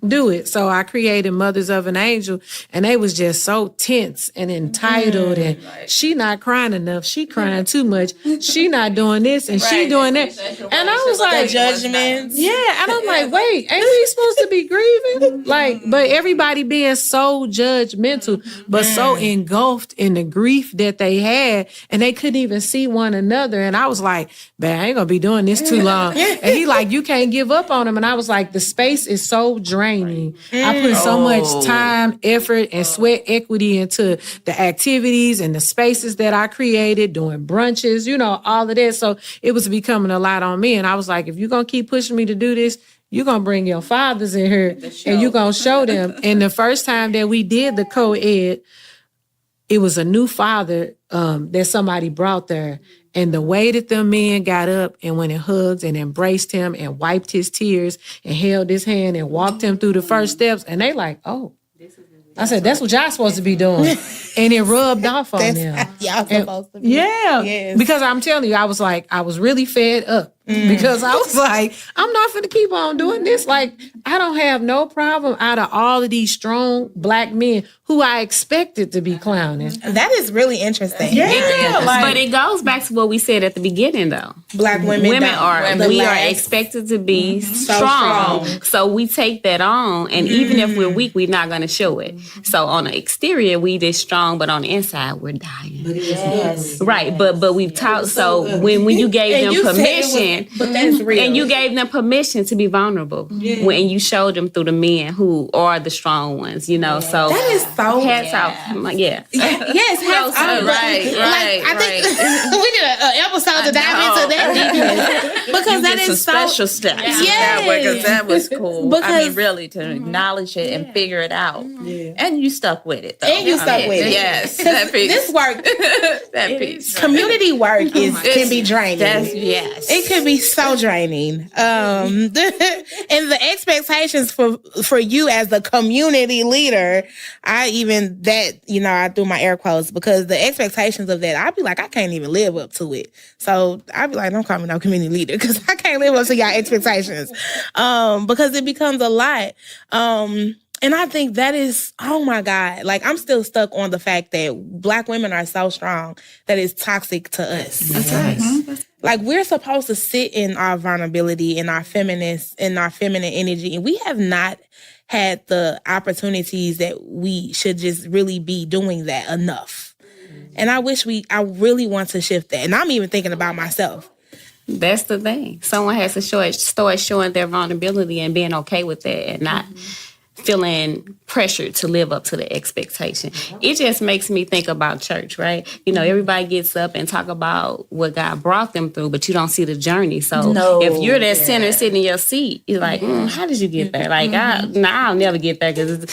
do it. So I created Mothers of an Angel, and they was just so tense and entitled, and she not crying enough, she crying too much, she not doing this and she doing that. And I was like, judgments. yeah, and I'm like, wait, ain't we supposed to be grieving? Like, but everybody being so judgmental, but so engulfed in the grief that they had, and they couldn't even see one another. And I was like, man, I ain't gonna be doing this too long. And he like, you can't give up on him. And I was like, the space is so draining. I put so much time, effort, and sweat equity into the activities and the spaces that I created, doing brunches, you know, all of that. So it was becoming a lot on me. And I was like, if you're going to keep pushing me to do this, you're going to bring your fathers in here and you're going to show them. And the first time that we did the co-ed, it was a new father that somebody brought there. And the way that the men got up and went and hugged and embraced him and wiped his tears and held his hand and walked him through the first steps. And they like, oh. I said, that's what y'all supposed to be doing. And it rubbed off on them. Y'all supposed to be. Yeah. Yes. Because I'm telling you, I was like, I was really fed up. Because I was like, I'm not finna keep on doing this. Like, I don't have no problem out of all of these strong Black men who I expected to be clowning. That is really interesting. Yeah. But it goes back to what we said at the beginning, though. Black women We are expected to be strong. So we take that on, and even if we're weak, we're not going to show it. So on the exterior, we this strong, but on the inside, we're dying. Right, but we've taught. So when you gave them permission, but that's real. and you gave them permission to be vulnerable, when you showed them through the men who are the strong ones, you know. So that is so hats off. I'm like, yes, hats off. Right. I think we did an episode to dive into that because that is so special steps. Yes. That was cool. Because, I mean, really to acknowledge it and figure it out, and you stuck with it. Though. And you stuck with it. Yes, that piece. This work, that piece. Community work can be draining. Yes, it can be so draining. And the expectations for you as the community leader, I do my air quotes because the expectations of that, I'd be like, I can't even live up to it. So I'd be like, don't call me no community leader because I can't live up to y'all expectations. Because it becomes a lot. And I think that is, oh my God, like I'm still stuck on the fact that Black women are so strong that it's toxic to us. That's right. Like we're supposed to sit in our vulnerability, in our feminine energy, and we have not had the opportunities that we should just really be doing that enough. And I really want to shift that. And I'm even thinking about myself. That's the thing. Someone has to start showing their vulnerability and being okay with that and not feeling pressured to live up to the expectation. It just makes me think about church, right? You know, everybody gets up and talk about what God brought them through, but you don't see the journey. So if you're that sinner sitting in your seat, you're like, how did you get there? Like, I'll never get there because,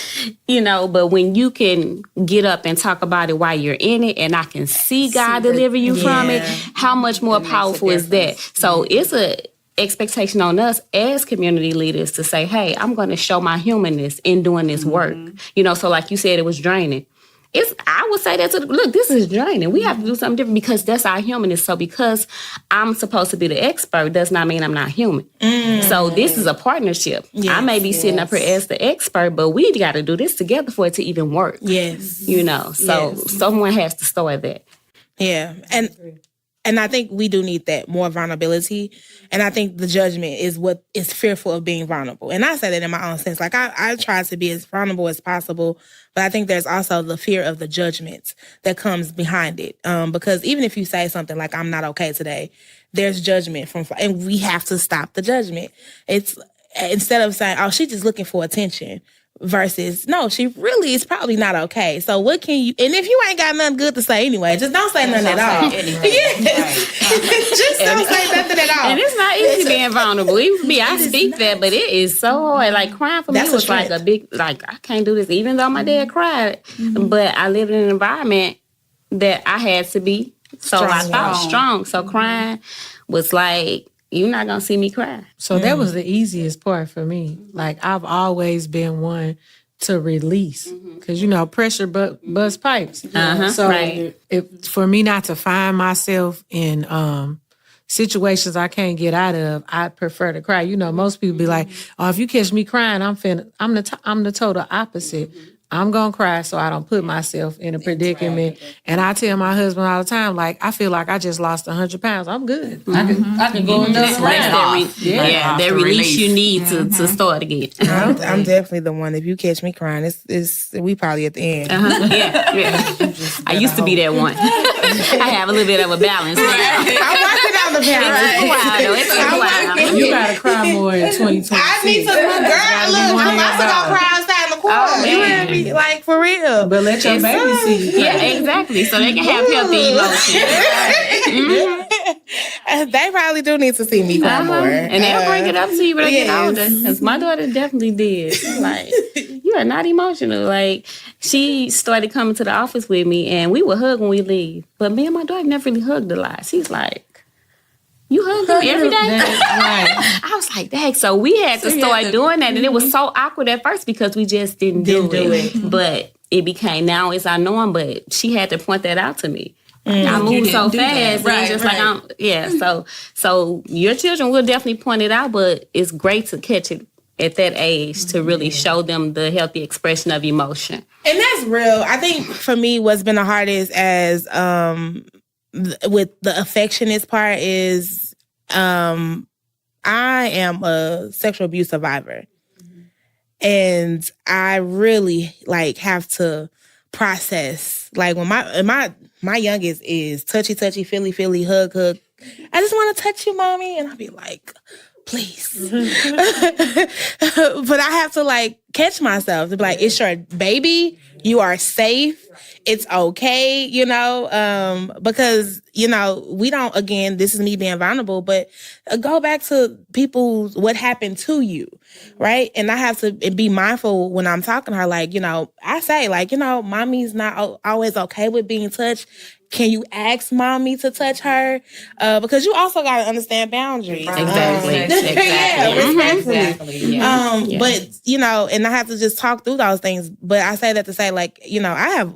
but when you can get up and talk about it while you're in it and I can see God deliver you from it, how much more powerful is that? So it's a expectation on us as community leaders to say, hey, I'm going to show my humanness in doing this work. So like you said, it was draining. I would say that look, this is draining. We have to do something different because that's our humanness. So because I'm supposed to be the expert does not mean I'm not human. So this is a partnership. I may be sitting up here as the expert, but we got to do this together for it to even work. So someone has to start that. Yeah. And I think we do need that more vulnerability. And I think the judgment is what is fearful of being vulnerable. And I say that in my own sense. Like I try to be as vulnerable as possible, but I think there's also the fear of the judgment that comes behind it. Because even if you say something like, I'm not okay today, there's judgment and we have to stop the judgment. instead of saying, oh, she's just looking for attention, versus, no, she really is probably not okay. So what can you, and if you ain't got nothing good to say anyway, just don't say nothing at all. Just don't say nothing at all. And it's not easy being vulnerable. Even for me, I speak that, but it is so hard. Like crying for me was like a big, like I can't do this, even though my dad cried. But I lived in an environment that I had to be strong. So crying was like, you're not going to see me cry. So that was the easiest part for me. Like, I've always been one to release. Because, pressure bust pipes. So if for me not to find myself in situations I can't get out of, I prefer to cry. Most people be like, oh, if you catch me crying, I'm the total opposite. I'm going to cry so I don't put myself in a predicament. Right. And I tell my husband all the time, like, I feel like I just lost 100 pounds. I'm good. I can go another round. That release you need to start again. I'm definitely the one. If you catch me crying, it's we probably at the end. I used to be that one. I have a little bit of a balance. I'm working on the balance. It's a while. You got to cry more in 2020. I need to, girl, look, I'm also going to cry outside in the corner. Oh, you hear me? Like, for real. But let your baby see. Yeah, exactly. So they can have healthy emotions. They probably do need to see me cry more. And they'll bring it up to you when they get older. Because my daughter definitely did. Like, you are not emotional. Like, she started coming to the office with me, and we would hug when we leave. But me and my daughter never really hugged a lot. She's like, you hug him every day? Right. I was like, dang. So we had to start doing that. And it was so awkward at first because we just didn't do it. But it became, now it's our norm. But she had to point that out to me. I moved so fast. And just like, so your children will definitely point it out. But it's great to catch it at that age to really show them the healthy expression of emotion. And that's real. I think for me, what's been the hardest as with the affectionate part is I am a sexual abuse survivor. And I really have to process, like, when my youngest is touchy, feely, hug. I just want to touch you, mommy. And I'll be like, please. But I have to catch myself to be like, it's your baby. You are safe. It's okay, because, we don't, again, this is me being vulnerable, but go back to what happened to you, right? And I have to be mindful when I'm talking to her, I say, mommy's not always okay with being touched. Can you ask mommy to touch her? Because you also got to understand boundaries. Exactly. Respectfully. Yeah. But, and I have to just talk through those things. But I say that to say, I have,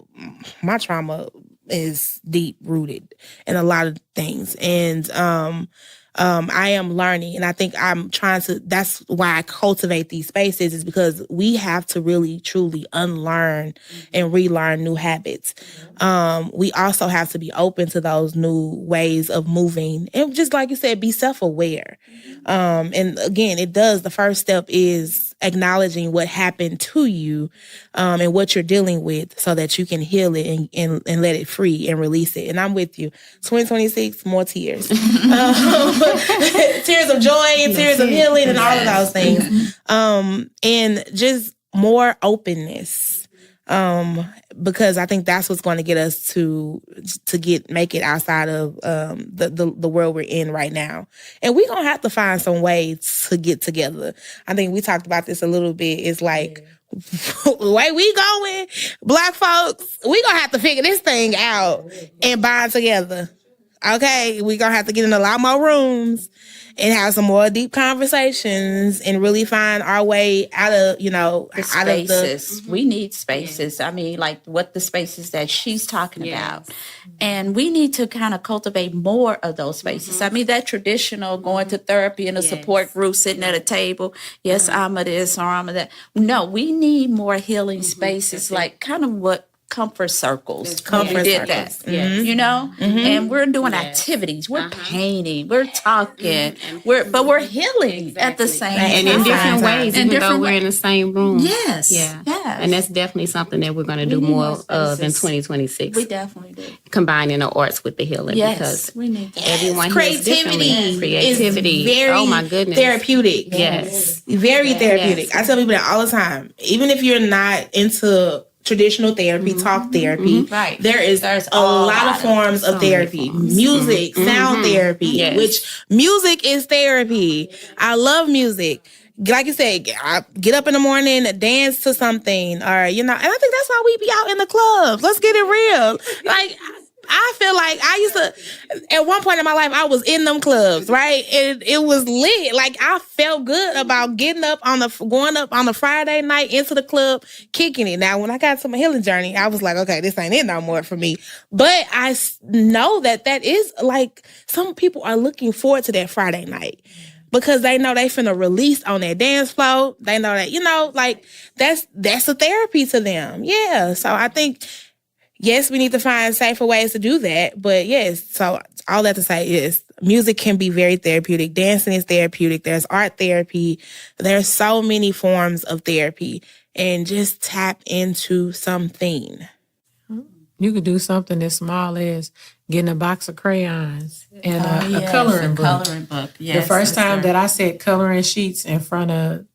my trauma is deep rooted in a lot of things. And I am learning, and I think I'm trying to, that's why I cultivate these spaces, is because we have to really, truly unlearn and relearn new habits. We also have to be open to those new ways of moving. And just like you said, be self-aware. And again, the first step is acknowledging what happened to you and what you're dealing with so that you can heal it and let it free and release it. And I'm with you. 2026, more tears. Tears of joy and tears of healing and all of those things. And just more openness. Because I think that's what's going to get us to make it outside of the world we're in right now. And we're going to have to find some way to get together. I think we talked about this a little bit. It's like, the way we going, Black folks, we going to have to figure this thing out and bind together. Okay? We're going to have to get in a lot more rooms and have some more deep conversations and really find our way out of, the spaces. We need spaces. I mean, like what the spaces that she's talking about. And we need to kind of cultivate more of those spaces. I mean, that traditional going to therapy in a support group, sitting at a table. Yes, I'm a this or I'm a that. No, we need more healing spaces, like kind of what comfort circles. Comfort we did circles. that, you know, and we're doing activities. We're painting. We're talking. We're healing at the same time. And in different ways, even though we're in the same room. Yes. Yeah. Yes. And that's definitely something that we're going to do more of in 2026. We definitely do. Combining the arts with the healing. Yes. Because We need that. everyone heals differently. Creativity is very oh my goodness. therapeutic. Yes. Very therapeutic. Yes. I tell people that all the time. Even if you're not into traditional therapy, talk therapy, Right. there's a lot of forms of therapy. Music, sound therapy, Yes. which music is therapy. I love music. Like you said, I get up in the morning, dance to something, or, you know, and I think that's why we be out in the clubs. Let's get it real. Like, I feel like I used to, at one point in my life, I was in them clubs, right? It was lit. Like, I felt good about going up on the Friday night into the club, kicking it. Now, when I got to my healing journey, I was like, okay, this ain't it no more for me. But I know that is like, some people are looking forward to that Friday night, because they know they finna release on that dance floor. They know that, you know, like, that's a therapy to them. Yeah. So I think, yes, we need to find safer ways to do that. But yes, so all that to say is music can be very therapeutic. Dancing is therapeutic. There's art therapy. There's so many forms of therapy. And just tap into something. You could do something as small as getting a box of crayons and a coloring book. Yes, the first time that I said coloring sheets in front of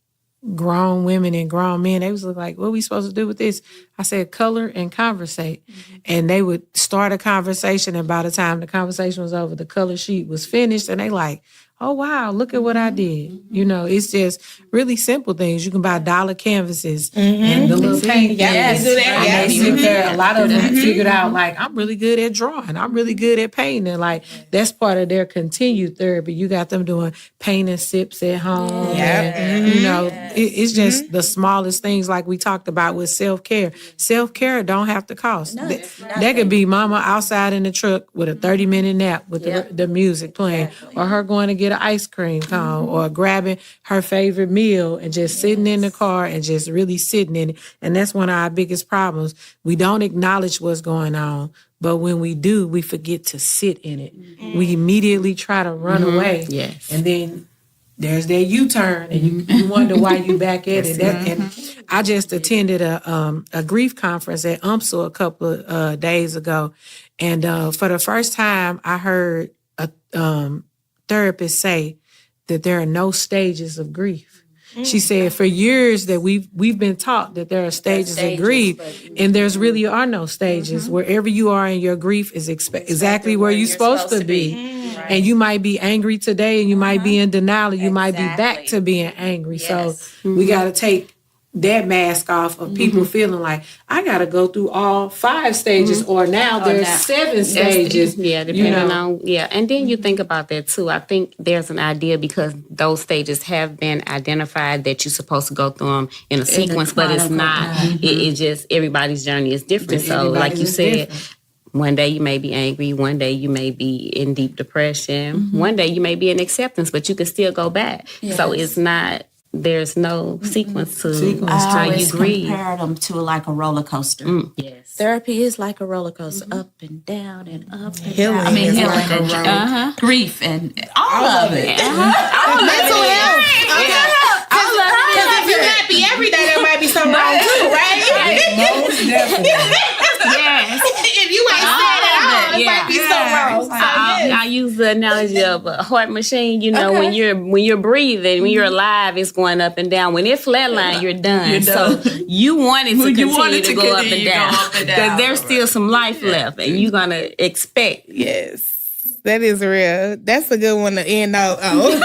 grown women and grown men, they was like, what are we supposed to do with this? I said, color and conversate. And they would start a conversation, and by the time the conversation was over, the color sheet was finished, and they like, oh, wow, look at what I did. You know, it's just really simple things. You can buy dollar canvases and the little paint. Yes. Do that. And they sit there. A lot of them figured out, like, I'm really good at drawing. I'm really good at painting. Like, that's part of their continued therapy. You got them doing painting sips at home. And, you know, it's just the smallest things, like we talked about with self-care. Self-care don't have to cost. That could be mama outside in the truck with a 30-minute nap with the music playing, or her going to get an ice cream cone, or grabbing her favorite meal and just sitting in the car and just really sitting in it. And that's one of our biggest problems. We don't acknowledge what's going on, but when we do, we forget to sit in it. We immediately try to run away. Yes. And then there's that U-turn, and you wonder why you back at it. And I just attended a grief conference at UMSL a couple of days ago, and for the first time, I heard a therapist say that there are no stages of grief. She said for years that we've been taught that there are stages of grief, and there's really are no stages. Wherever you are in your grief is exactly where you're supposed to be. And you might be angry today, and you might be in denial, you might be back to being angry. So we got to take that mask off of people feeling like, I got to go through all 5 stages, or now there's 7 stages. Depending on, and then you think about that too. I think there's an idea, because those stages have been identified, that you're supposed to go through them in a sequence, but it's not. It just, everybody's journey is different. So like you said, one day you may be angry, one day you may be in deep depression, one day you may be in acceptance, but you can still go back. So it's not, there's no sequence to how you grieve. I compare them to like a roller coaster. Yes. Therapy is like a roller coaster, up and down and up and Healing down. I mean, is healing like a and roller. grief and all of it. Mental health. Because if you're happy every day, there might be something wrong too, right? Most definitely. Yes. If you ain't sad at all, it might be something wrong. So, I use the analogy of a heart machine. You know, when you're breathing, when you're alive, it's going up and down. When it flatline, you're done. So you want it to continue to go up and down, because there's still some life left, and you're gonna expect. yes. That is real. That's a good one to end out on. We ain't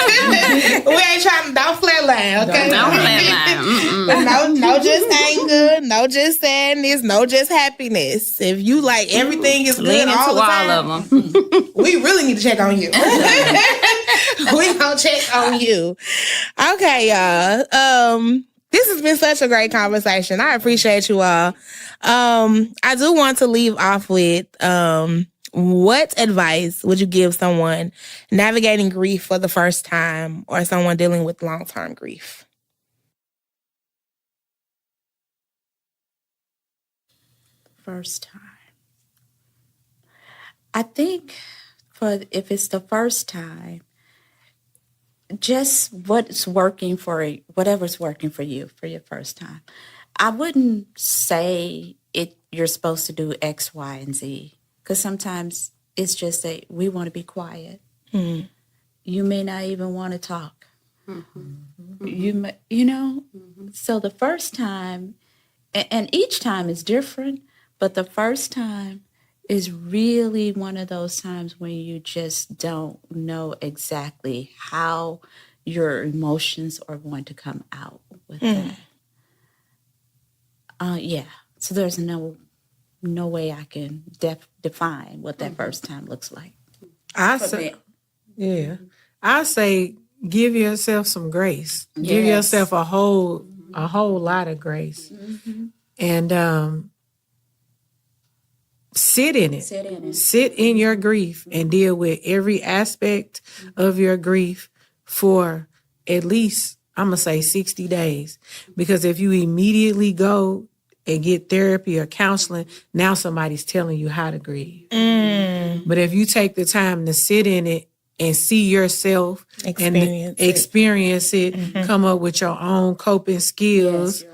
trying to, don't flatline, okay? Don't flatline. But no just anger, no just sadness, no just happiness. If you like everything is good Lean into all the time, all of them. we really need to check on you. We gonna check on you. Okay, y'all. This has been such a great conversation. I appreciate you all. I do want to leave off with what advice would you give someone navigating grief for the first time, or someone dealing with long-term grief? first time. I think if it's the first time, just whatever's working for you for your first time. I wouldn't say you're supposed to do X, Y, and Z, because sometimes it's just that we want to be quiet. Mm-hmm. You may not even want to talk. Mm-hmm. So the first time, and each time is different, but the first time is really one of those times when you just don't know exactly how your emotions are going to come out with that. So there's no way I can define what that first time looks like. I say give yourself some grace. Yes. Give yourself a whole lot of grace. Mm-hmm. And sit in it. Sit in your grief and deal with every aspect of your grief for at least, I'm going to say 60 days. Because if you immediately go and get therapy or counseling, now somebody's telling you how to grieve. But if you take the time to sit in it and see yourself experience it, mm-hmm. come up with your own coping skills,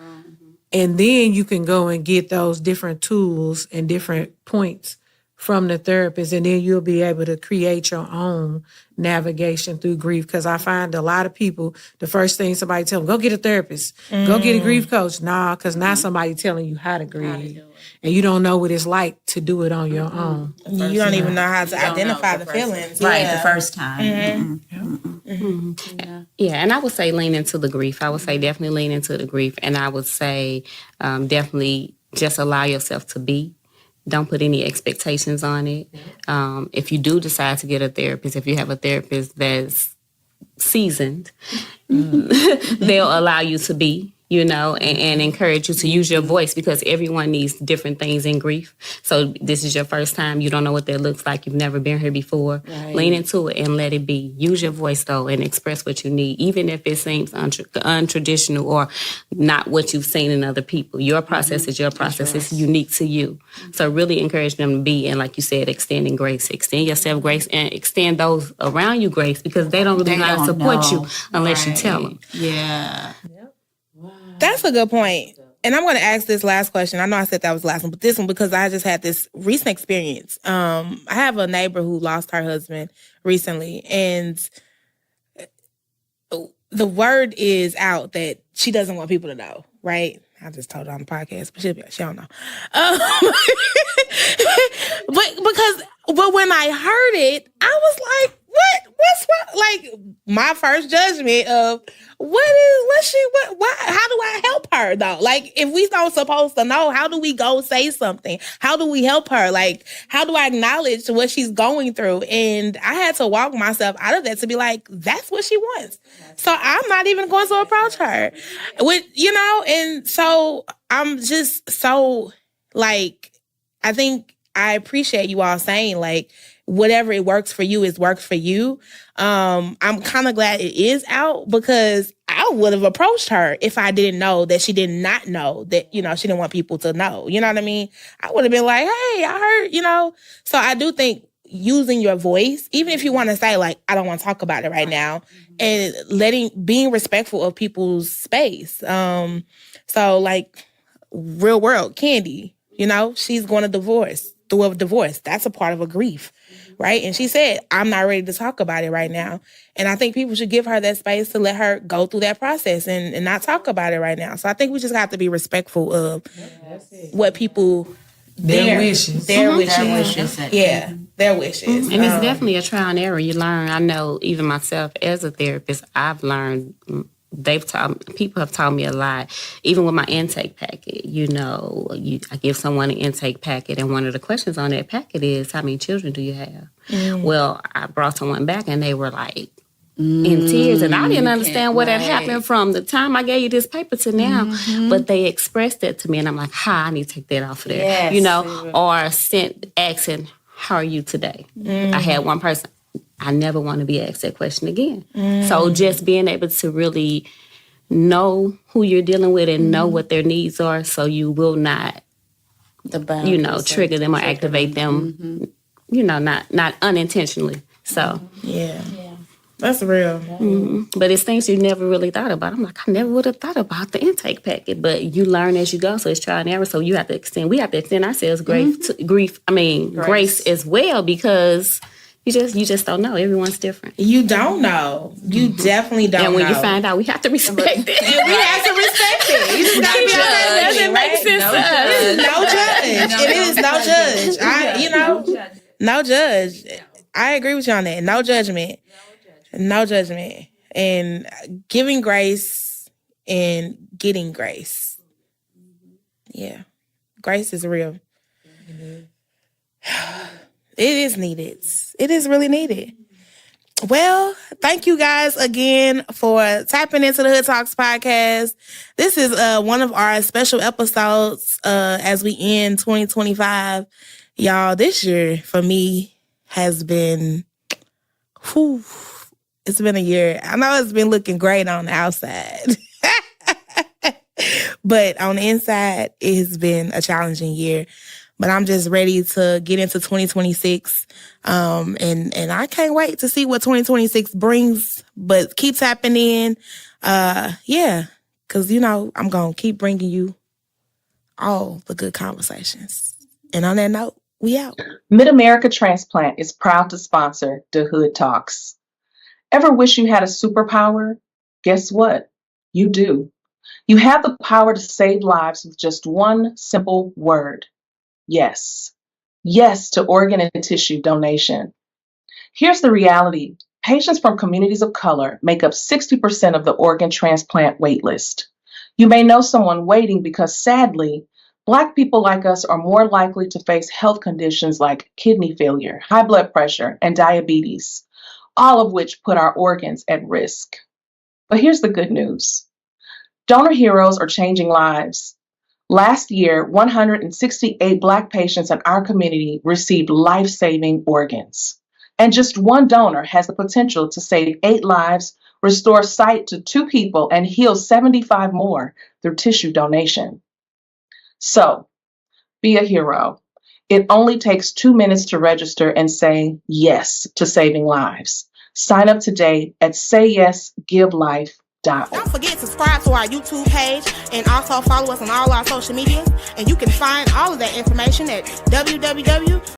and then you can go and get those different tools and different points from the therapist, and then you'll be able to create your own navigation through grief. Because I find a lot of people, the first thing somebody tell them, go get a therapist, go get a grief coach. Nah, because now somebody telling you how to grieve. And you don't know what it's like to do it on your own. You don't even know how to identify the feelings. Right, the first time. Yeah, and I would say lean into the grief. I would say definitely lean into the grief. And I would say definitely just allow yourself to be. Don't put any expectations on it. If you do decide to get a therapist, if you have a therapist that's seasoned, they'll allow you to be, and encourage you to use your voice, because everyone needs different things in grief. So this is your first time. You don't know what that looks like. You've never been here before. Right. Lean into it and let it be. Use your voice, though, and express what you need, even if it seems untraditional or not what you've seen in other people. Your process is your process. It's unique to you. So really encourage them to be, and like you said, extending grace. Extend yourself grace and extend those around you grace, because they don't really know how to support you unless you tell them. Yeah. That's a good point. And I'm going to ask this last question. I know I said that was the last one, but this one, because I just had this recent experience. I have a neighbor who lost her husband recently, and the word is out that she doesn't want people to know, right? I just told her on the podcast, but she don't know. But when I heard it, I was like, what's like my first judgment of how do I help her though? Like, if we don't supposed to know, how do we go say something? How do we help her? Like, how do I acknowledge what she's going through? And I had to walk myself out of that to be like, that's what she wants. So I'm not even going to approach her and so I'm just so like, I think I appreciate you all saying like, whatever it works for you is works for you. I'm kind of glad it is out, because I would have approached her if I didn't know that she did not know that, she didn't want people to know. You know what I mean? I would have been like, hey, I heard, So I do think using your voice, even if you want to say like, I don't want to talk about it right now, and being respectful of people's space. So like real world, Candy, she's going to divorce. Through a divorce. That's a part of a grief, right? And she said, I'm not ready to talk about it right now. And I think people should give her that space to let her go through that process and not talk about it right now. So I think we just have to be respectful of what people... Their wishes. Their wishes. Yeah, their wishes. And it's definitely a trial and error. You learn. I know even myself as a therapist, I've learned... people have taught me a lot, even with my intake packet. I give someone an intake packet, and one of the questions on that packet is, how many children do you have? Well, I brought someone back, and they were like in tears, and I didn't understand what had happened from the time I gave you this paper to now. But they expressed that to me, and I'm like, I need to take that off of there. Yes. Or sent asking, how are you today? I had one person, I never want to be asked that question again. So just being able to really know who you're dealing with and know what their needs are, so you will not trigger them or activate them, not unintentionally. So yeah. That's real. But it's things you never really thought about. I'm like, I never would have thought about the intake packet, but you learn as you go. So it's trial and error. So we have to extend ourselves grace as well, because you just don't know. Everyone's different. You don't know. You definitely don't know. And when you find out, we have to respect it. And we have to respect it. You just gotta be honest. It doesn't make sense to us. It is no judge. No judge. I agree with you on that. No judgment. No judgment. And giving grace and getting grace. Yeah. Grace is real. It is needed. It is really needed. Well, thank you guys again for tapping into the Hood Talks podcast. This is one of our special episodes as we end 2025. Y'all, this year for me has been... It's been a year. I know it's been looking great on the outside. But on the inside, it has been a challenging year. But I'm just ready to get into 2026. And I can't wait to see what 2026 brings. But keep tapping in. Because, I'm going to keep bringing you all the good conversations. And on that note, we out. Mid-America Transplant is proud to sponsor the Hood Talks. Ever wish you had a superpower? Guess what? You do. You have the power to save lives with just one simple word. Yes. Yes to organ and tissue donation. Here's the reality. Patients from communities of color make up 60% of the organ transplant waitlist. You may know someone waiting because, sadly, Black people like us are more likely to face health conditions like kidney failure, high blood pressure, and diabetes, all of which put our organs at risk. But here's the good news. Donor heroes are changing lives. Last year, 168 Black patients in our community received life-saving organs. And just one donor has the potential to save 8 lives, restore sight to 2 people, and heal 75 more through tissue donation. So, be a hero. It only takes 2 minutes to register and say yes to saving lives. Sign up today at sayyesgivelife.org. Don't forget to subscribe to our YouTube page and also follow us on all our social media. And you can find all of that information at www